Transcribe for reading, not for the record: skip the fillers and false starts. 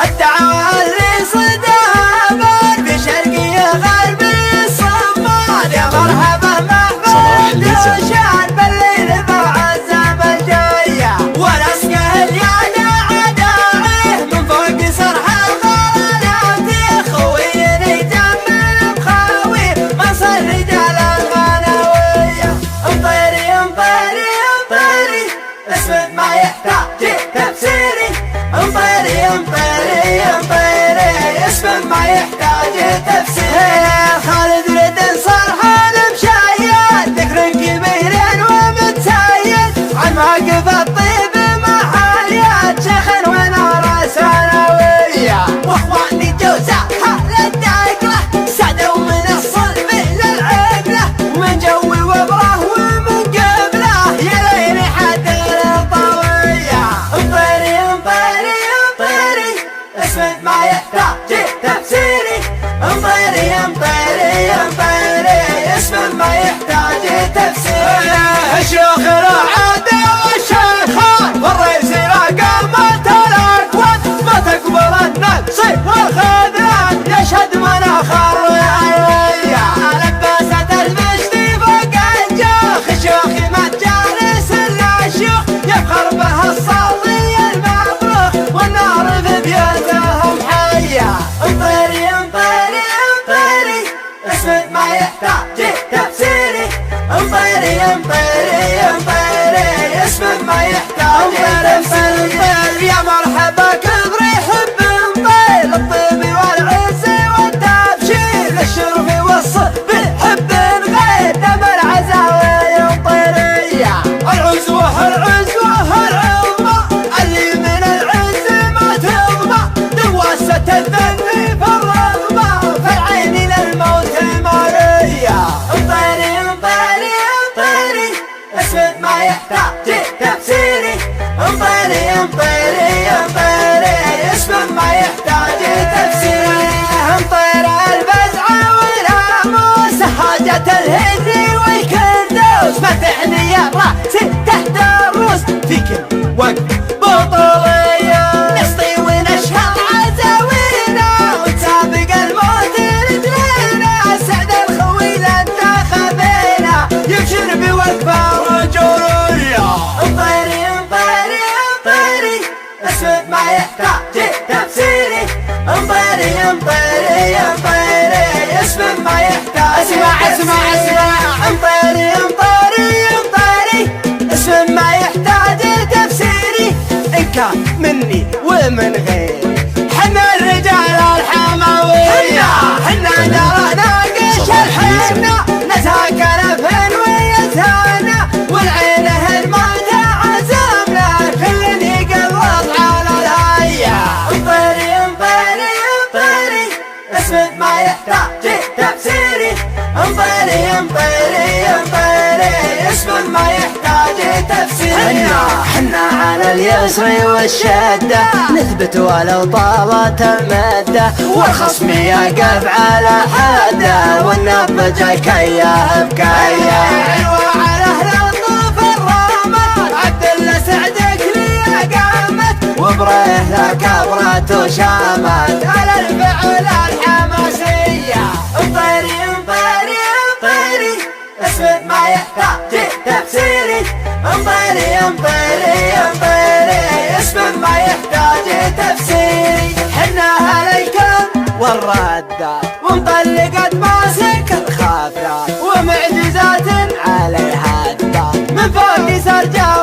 الدعوة اللي صدامات في شرقي غربي الصماد. يا مرحبا محمد وشان بالليل بعزم الجاية ونسقه اليد عداعيه من فوق سرح الغرانات. خويني جمل بخاوي منصر رجال الغنوية. انطيري انطيري انطيري اسمك ما يحتاج تفسيري. انطيري انطيري انطيري اسمك ما يحتاج تفسيري. خالد رد صرحان مشايد ذكر كبير ومتسيد عن مواقف الطيب محاليات شيخ ونار ثانوية. واخواني جوزاء حال الداقلة سادوا من الصلب للعقلة ومن جوي وبره ومن قبله يا ليل حد الطوية. انطيري انطيري انطيري اسمك ما يحتاج تفسيري. انطيري انطيري انطيري اسمك ما يحتاج تفسيري. الشيوخ العادة والشيخان والرئيس قامت الاكوان ما تقبل النقص والخذلان يشهد مناخ الرعاية. لبست المجد فوق الجوخ شيوخ مجالس الشيوخ يفخر به الصاضي المبروخ والنار في بيوتهم حية. انطيري انطيري انطيري اسمك ما يحتاج تفسيري. انطيري انطيري انطيري اسمك ما يحتاج تفسيري. يا مرحبا كبر يحب انطيل الطيب والعز والتبشير للشرف والصب حب غير دم العزاوي. انطيرية العزوة العزوة العظمى اللي من العز ما تضمى دواسة الذنب في الرغمة في العين للموت مارية. انطيري انطيري انطيري اسمك ما يحتاج تفسيري. انطيري انطيري انطيري اسمك ما يحتاج تفسيري. انطير البزعة والهاموس هاجة الهدي والكندوس فتحني الراس تحت الروس في كل وقت بطولية. نسطي ونشهر عزاوينا ونسابق الموت رجلينا سعد الخويل انت خذينا يبشر بوقفة رجولية. انطيري انطيري انطيري اسمك ما يحتاج تفسيري. انطيري انطيري انطيري اسمك ما يحتاج اسمع انطيري انطيري انطيري اسمك ما يحتاج تفسيري. ان كان مني ومن غيري حنا الرجال الحموية حنا جرنا قش الحنا نزهق نفن ويزهانا والعين ما تعزمنا كل يقلط على الهية. انطيري انطيري انطيري اسمك ما يحتاج تفسيري. انطيري انطيري انطيري اسمك ما يحتاج تفسيري. حنا على اليسر والشدة نثبت ولو طالت المدة والخصم يقف على حده والنبج كيه بكيه. وعلى اهل الطوف الرامات عبد سعدك لي قامت وبريه كبرت وشامت على الفعل الحماسية. انطيري انطيري انطيري اسمك ما يحتاج تفسيري. انطيري انطيري انطيري اسمك ما يحتاج تفسيري. حنا عليكم والردات ومطلقت ماسك الخافرات ومعجزات عليها الدار من فوق سرجات